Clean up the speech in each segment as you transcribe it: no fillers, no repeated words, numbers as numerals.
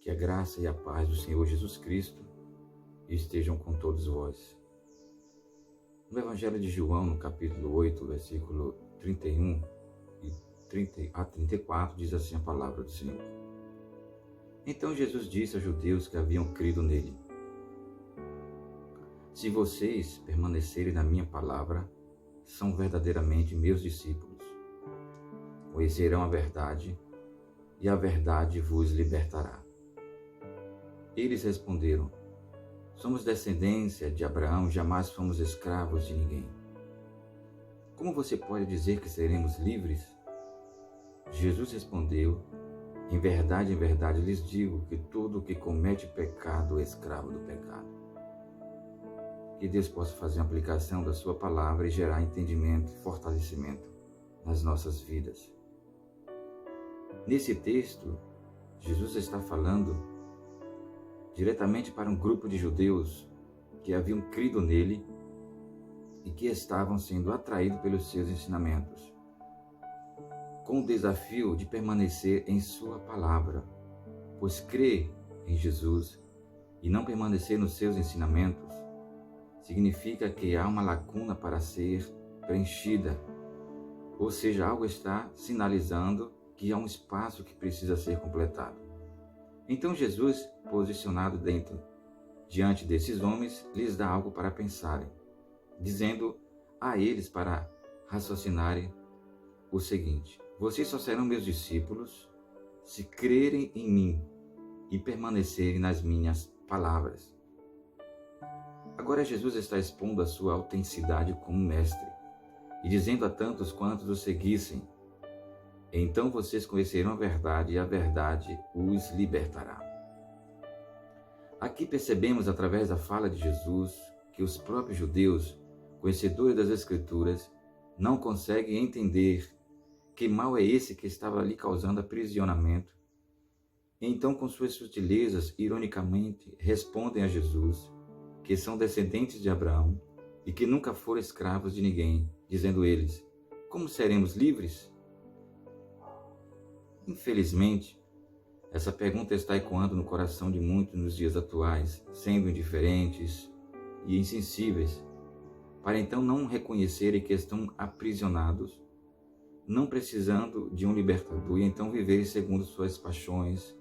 Que a graça e a paz do Senhor Jesus Cristo estejam com todos vós. No Evangelho de João, no capítulo 8, versículo 31 e 30 a 34, diz assim a palavra do Senhor. Então Jesus disse aos judeus que haviam crido nele: Se vocês permanecerem na minha palavra, são verdadeiramente meus discípulos. Conhecerão a verdade, e a verdade vos libertará. Eles responderam: Somos descendência de Abraão, jamais fomos escravos de ninguém. Como você pode dizer que seremos livres? Jesus respondeu: em verdade lhes digo que todo o que comete pecado é escravo do pecado. Que Deus possa fazer uma aplicação da sua palavra e gerar entendimento e fortalecimento nas nossas vidas. Nesse texto, Jesus está falando diretamente para um grupo de judeus que haviam crido nele e que estavam sendo atraídos pelos seus ensinamentos, com o desafio de permanecer em sua palavra, pois crer em Jesus e não permanecer nos seus ensinamentos significa que há uma lacuna para ser preenchida, ou seja, algo está sinalizando que há um espaço que precisa ser completado. Então Jesus, posicionado diante desses homens, lhes dá algo para pensarem, dizendo a eles para raciocinarem o seguinte: vocês só serão meus discípulos se crerem em mim e permanecerem nas minhas palavras. Agora Jesus está expondo a sua autenticidade como mestre e dizendo a tantos quantos o seguissem: então vocês conhecerão a verdade e a verdade os libertará. Aqui percebemos através da fala de Jesus que os próprios judeus, conhecedores das Escrituras, não conseguem entender que mal é esse que estava ali causando aprisionamento. Então, com suas sutilezas, ironicamente, respondem a Jesus que são descendentes de Abraão e que nunca foram escravos de ninguém, dizendo eles: como seremos livres? Infelizmente, essa pergunta está ecoando no coração de muitos nos dias atuais, sendo indiferentes e insensíveis, para então não reconhecerem que estão aprisionados, não precisando de um libertador e então viverem segundo suas paixões,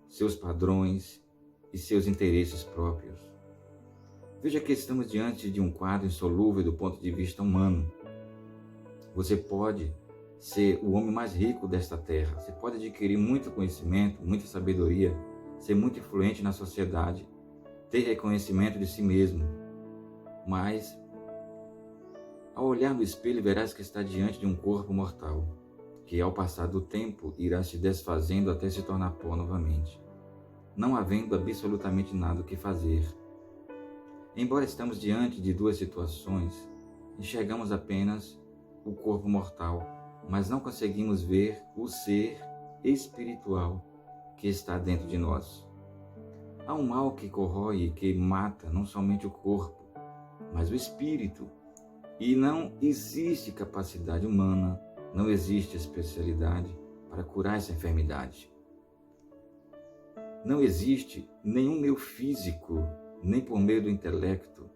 seus padrões e seus interesses próprios. Veja que estamos diante de um quadro insolúvel do ponto de vista humano. Você pode ser o homem mais rico desta terra, você pode adquirir muito conhecimento, muita sabedoria, ser muito influente na sociedade, ter reconhecimento de si mesmo, mas ao olhar no espelho verás que está diante de um corpo mortal, que ao passar do tempo irá se desfazendo até se tornar pó novamente, não havendo absolutamente nada o que fazer. Embora estamos diante de duas situações, enxergamos apenas o corpo mortal, mas não conseguimos ver o ser espiritual que está dentro de nós. Há um mal que corrói e que mata não somente o corpo, mas o espírito. E não existe capacidade humana, não existe especialidade para curar essa enfermidade. Não existe nenhum meio físico, nem por meio do intelecto,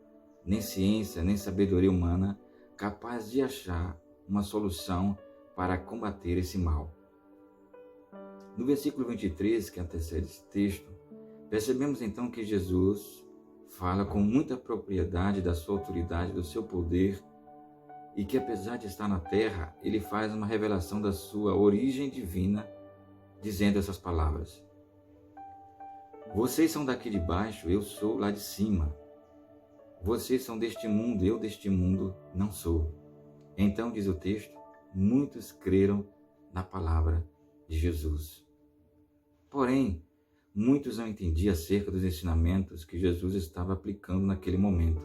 nem ciência, nem sabedoria humana, capaz de achar uma solução para combater esse mal. No versículo 23, que antecede esse texto, percebemos então que Jesus fala com muita propriedade da sua autoridade, do seu poder, e que apesar de estar na terra, ele faz uma revelação da sua origem divina, dizendo essas palavras: vocês são daqui de baixo, eu sou lá de cima. Vocês são deste mundo, eu deste mundo não sou. Então, diz o texto, muitos creram na palavra de Jesus. Porém, muitos não entendiam acerca dos ensinamentos que Jesus estava aplicando naquele momento.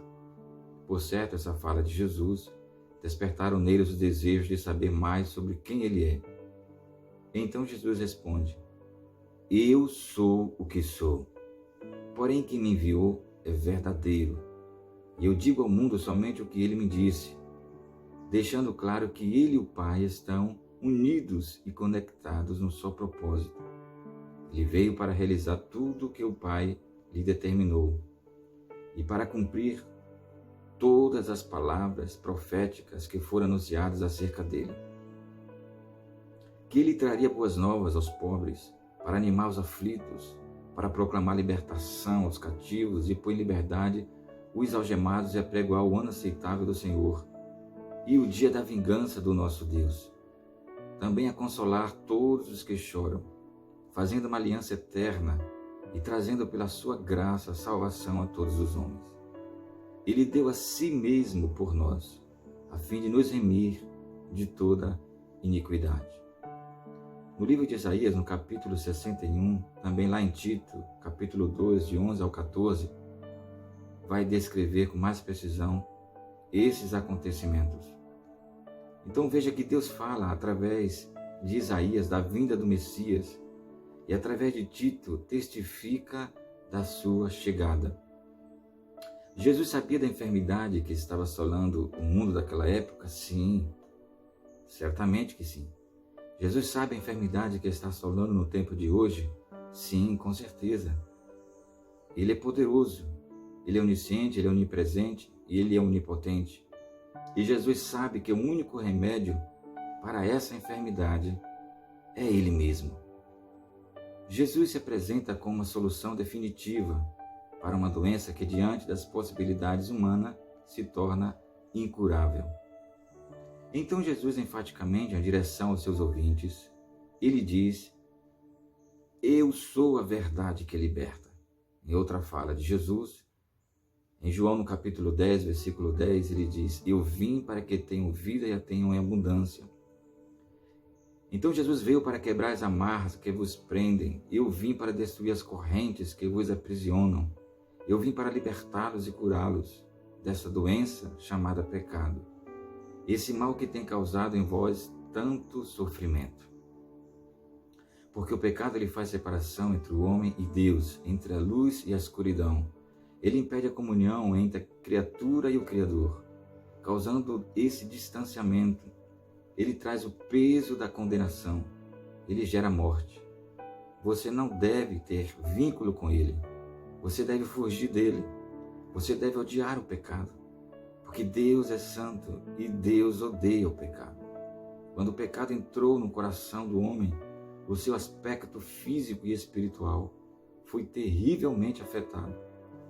Por certo, essa fala de Jesus despertaram neles o desejo de saber mais sobre quem ele é. Então Jesus responde: eu sou o que sou, porém quem me enviou é verdadeiro, e eu digo ao mundo somente o que ele me disse, deixando claro que ele e o Pai estão unidos e conectados num só propósito: Ele veio para realizar tudo o que o Pai lhe determinou e para cumprir todas as palavras proféticas que foram anunciadas acerca dele. Que ele traria boas novas aos pobres, para animar os aflitos, para proclamar libertação aos cativos e pôr em liberdade os algemados e apregoar o ano aceitável do Senhor e o dia da vingança do nosso Deus. Também a consolar todos os que choram, fazendo uma aliança eterna e trazendo pela sua graça a salvação a todos os homens. Ele deu a si mesmo por nós, a fim de nos remir de toda iniquidade. No livro de Isaías, no capítulo 61, também lá em Tito, capítulo 2, de 11 ao 14, vai descrever com mais precisão esses acontecimentos. Então veja que Deus fala através de Isaías da vinda do Messias e através de Tito testifica da sua chegada. Jesus sabia da enfermidade que estava assolando o mundo daquela época? Sim, certamente que sim. Jesus sabe a enfermidade que está assolando no tempo de hoje? Sim, com certeza. Ele é poderoso, Ele é onisciente, Ele é onipresente e Ele é onipotente. E Jesus sabe que o único remédio para essa enfermidade é Ele mesmo. Jesus se apresenta como uma solução definitiva para uma doença que, diante das possibilidades humanas, se torna incurável. Então Jesus, enfaticamente, em direção aos seus ouvintes, ele diz: eu sou a verdade que liberta. Em outra fala de Jesus, em João no capítulo 10, versículo 10, ele diz: eu vim para que tenham vida e a tenham em abundância. Então Jesus veio para quebrar as amarras que vos prendem. Eu vim para destruir as correntes que vos aprisionam. Eu vim para libertá-los e curá-los dessa doença chamada pecado. Esse mal que tem causado em vós tanto sofrimento. Porque o pecado ele faz separação entre o homem e Deus, entre a luz e a escuridão. Ele impede a comunhão entre a criatura e o Criador, causando esse distanciamento. Ele traz o peso da condenação. Ele gera morte. Você não deve ter vínculo com ele. Você deve fugir dele. Você deve odiar o pecado. Porque Deus é santo e Deus odeia o pecado. Quando o pecado entrou no coração do homem, o seu aspecto físico e espiritual foi terrivelmente afetado,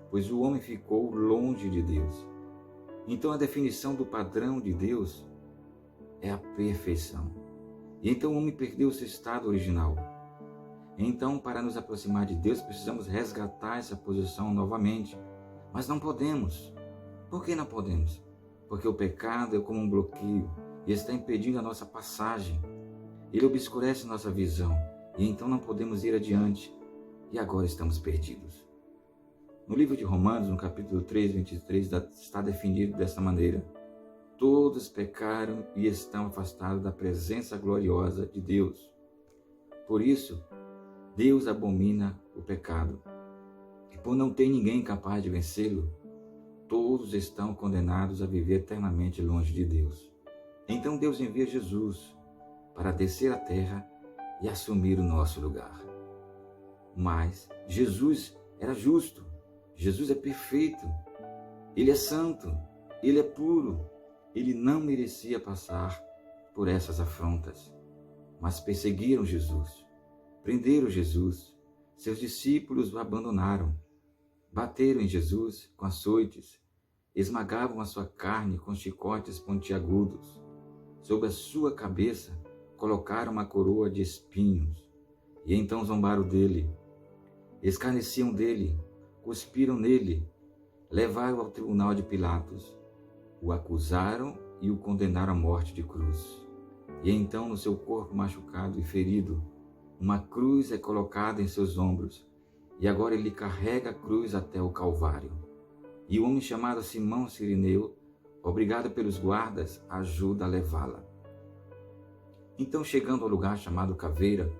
pois o homem ficou longe de Deus. Então a definição do padrão de Deus é a perfeição. E então o homem perdeu o seu estado original. Então, para nos aproximar de Deus, precisamos resgatar essa posição novamente. Mas não podemos. Por que não podemos? Porque o pecado é como um bloqueio e está impedindo a nossa passagem. Ele obscurece nossa visão e então não podemos ir adiante. E agora estamos perdidos. No livro de Romanos, no capítulo 3, 23, está definido dessa maneira: todos pecaram e estão afastados da presença gloriosa de Deus. Por isso, Deus abomina o pecado. E por não ter ninguém capaz de vencê-lo, todos estão condenados a viver eternamente longe de Deus. Então Deus envia Jesus para descer à terra e assumir o nosso lugar. Mas Jesus era justo, Jesus é perfeito, Ele é santo, Ele é puro. Ele não merecia passar por essas afrontas, mas perseguiram Jesus, prenderam Jesus, seus discípulos o abandonaram, bateram em Jesus com açoites, esmagavam a sua carne com chicotes pontiagudos, sobre a sua cabeça colocaram uma coroa de espinhos, e então zombaram dele, escarneciam dele, cuspiram nele, levaram-o ao tribunal de Pilatos, o acusaram e o condenaram à morte de cruz. E então, no seu corpo machucado e ferido, uma cruz é colocada em seus ombros, e agora ele carrega a cruz até o Calvário. E o homem chamado Simão Cirineu, obrigado pelos guardas, ajuda a levá-la. Então, chegando ao lugar chamado Caveira,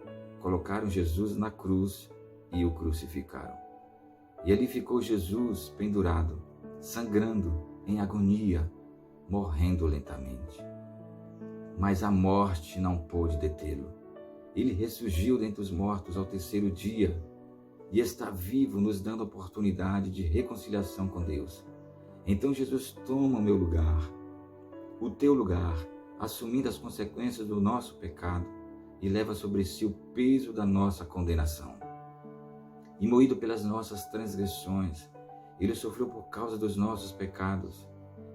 colocaram Jesus na cruz e o crucificaram. E ali ficou Jesus pendurado, sangrando, em agonia, morrendo lentamente. Mas a morte não pôde detê-lo. Ele ressurgiu dentre os mortos ao terceiro dia e está vivo, nos dando a oportunidade de reconciliação com Deus. Então Jesus toma o meu lugar, o teu lugar, assumindo as consequências do nosso pecado e leva sobre si o peso da nossa condenação. E moído pelas nossas transgressões, ele sofreu por causa dos nossos pecados.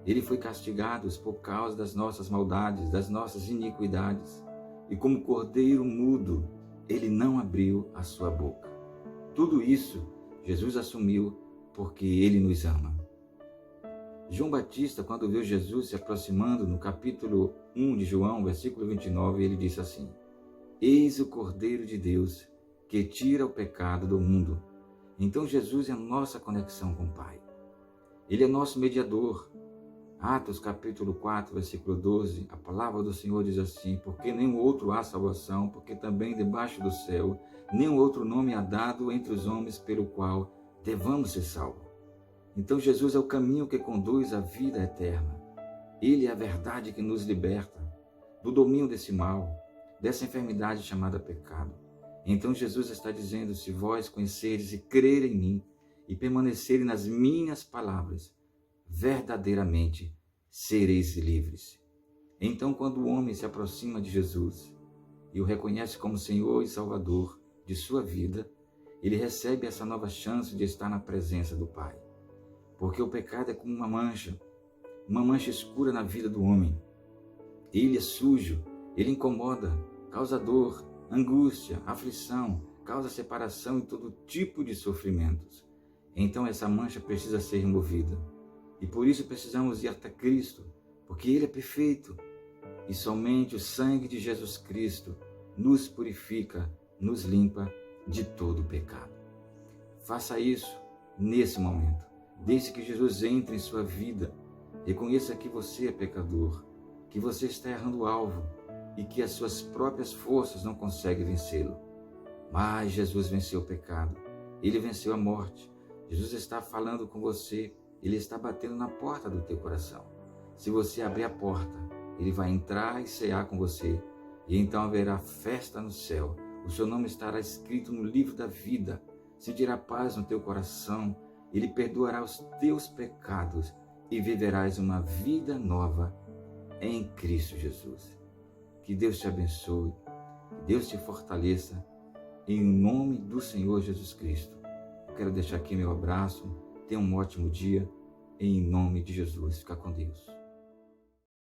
Ele foi castigado por causa das nossas maldades, das nossas iniquidades. E como cordeiro mudo, ele não abriu a sua boca. Tudo isso Jesus assumiu porque ele nos ama. João Batista, quando viu Jesus se aproximando, no capítulo 1 de João, versículo 29, ele disse assim: Eis o Cordeiro de Deus, que tira o pecado do mundo. Então Jesus é a nossa conexão com o Pai. Ele é nosso mediador. Atos capítulo 4, versículo 12, a palavra do Senhor diz assim: Porque nenhum outro há salvação, porque também debaixo do céu, nenhum outro nome há dado entre os homens pelo qual devamos ser salvos. Então Jesus é o caminho que conduz à vida eterna. Ele é a verdade que nos liberta do domínio desse mal, dessa enfermidade chamada pecado. Então Jesus está dizendo: se vós conheceres e creres em mim e permanecerem nas minhas palavras, verdadeiramente sereis livres. Então, quando o homem se aproxima de Jesus e o reconhece como Senhor e Salvador de sua vida, ele recebe essa nova chance de estar na presença do Pai. Porque o pecado é como uma mancha escura na vida do homem. Ele é sujo, ele incomoda, causa dor, angústia, aflição, causa separação e todo tipo de sofrimentos. Então essa mancha precisa ser removida. E por isso precisamos ir até Cristo, porque Ele é perfeito. E somente o sangue de Jesus Cristo nos purifica, nos limpa de todo o pecado. Faça isso nesse momento. Deixe que Jesus entre em sua vida. Reconheça que você é pecador, que você está errando o alvo e que as suas próprias forças não conseguem vencê-lo. Mas Jesus venceu o pecado. Ele venceu a morte. Jesus está falando com você. Ele está batendo na porta do teu coração. Se você abrir a porta, Ele vai entrar e cear com você. E então haverá festa no céu. O seu nome estará escrito no livro da vida. Sentirá paz no teu coração. Ele perdoará os teus pecados e viverás uma vida nova em Cristo Jesus. Que Deus te abençoe, que Deus te fortaleça, em nome do Senhor Jesus Cristo. Eu quero deixar aqui meu abraço. Tenha um ótimo dia, em nome de Jesus. Fica com Deus.